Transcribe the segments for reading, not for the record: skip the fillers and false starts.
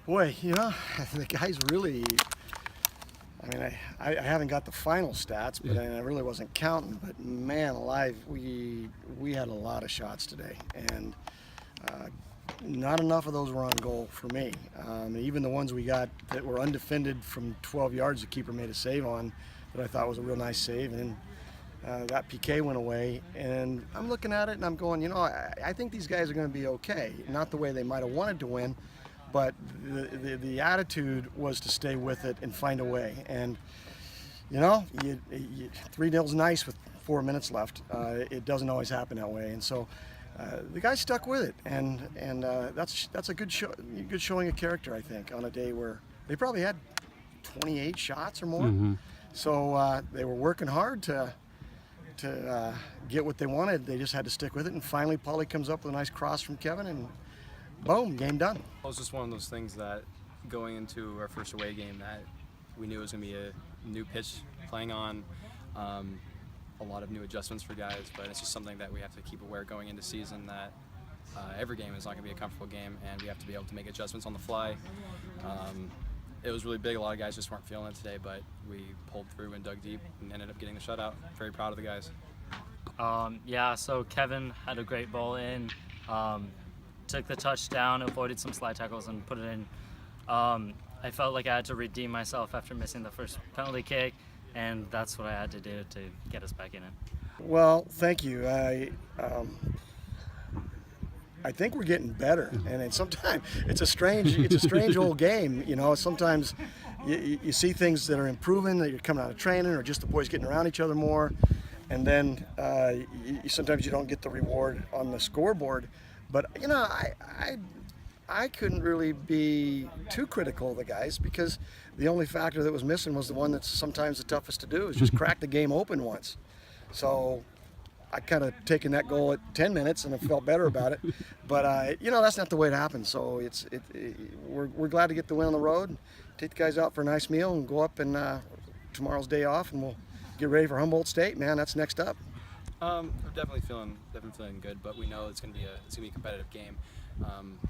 Boy, the guys really, I haven't got the final stats, but I really wasn't counting. But man alive, we had a lot of shots today, and not enough of those were on goal for me. Even the ones we got that were undefended from 12 yards, the keeper made a save on that I thought was a real nice save, and that PK went away. And I'm looking at it and I'm going, I think these guys are going to be okay. Not the way they might have wanted to win, but the attitude was to stay with it and find a way. And 3-0's nice with 4 minutes left. It doesn't always happen that way, and so the guys stuck with it, and that's a good showing of character, I think, on a day where they probably had 28 shots or more. Mm-hmm. So they were working hard to get what they wanted. They just had to stick with it, and finally Paulie comes up with a nice cross from Kevin, and boom, game done. It was just one of those things that going into our first away game that we knew it was going to be a new pitch playing on, a lot of new adjustments for guys, but it's just something that we have to keep aware going into season, that every game is not going to be a comfortable game, and we have to be able to make adjustments on the fly. It was really big. A lot of guys just weren't feeling it today, but we pulled through and dug deep and ended up getting the shutout. Very proud of the guys. So Kevin had a great ball in, took the touchdown, avoided some slide tackles, and put it in. I felt like I had to redeem myself after missing the first penalty kick, and that's what I had to do to get us back in it. Well, thank you. I think we're getting better, and sometimes it's a strange old game. Sometimes you see things that are improving, that you're coming out of training, or just the boys getting around each other more, and then sometimes you don't get the reward on the scoreboard. But I couldn't really be too critical of the guys, because the only factor that was missing was the one that's sometimes the toughest to do, is just crack the game open once. So I kind of taken that goal at 10 minutes and I felt better about it. But that's not the way it happens. So we're glad to get the win on the road, take the guys out for a nice meal, and go up, and tomorrow's day off, and we'll get ready for Humboldt State. Man, that's next up. We're definitely feeling good, but we know it's gonna be a competitive game.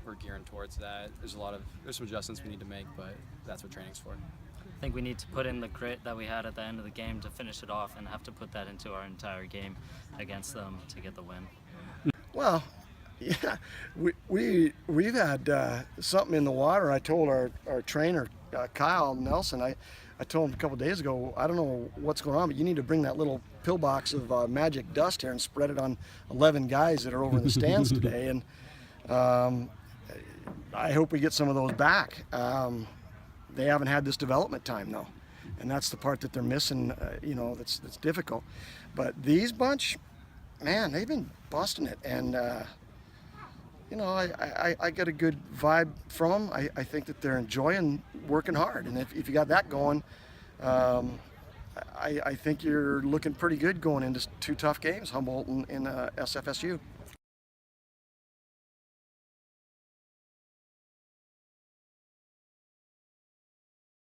We're gearing towards that. There's some adjustments we need to make, but that's what training's for. I think we need to put in the grit that we had at the end of the game to finish it off, and have to put that into our entire game against them to get the win. Well, yeah, we've had something in the water. I told our trainer, Kyle Nelson, I told him a couple of days ago, I don't know what's going on, but you need to bring that little pillbox of magic dust here and spread it on 11 guys that are over in the stands today. And I hope we get some of those back. They haven't had this development time, though, and that's the part that they're missing. That's difficult. But these bunch, man, they've been busting it, and I get a good vibe from them. I think that they're enjoying working hard, and if you got that going, I think you're looking pretty good going into two tough games, Humboldt and SFSU.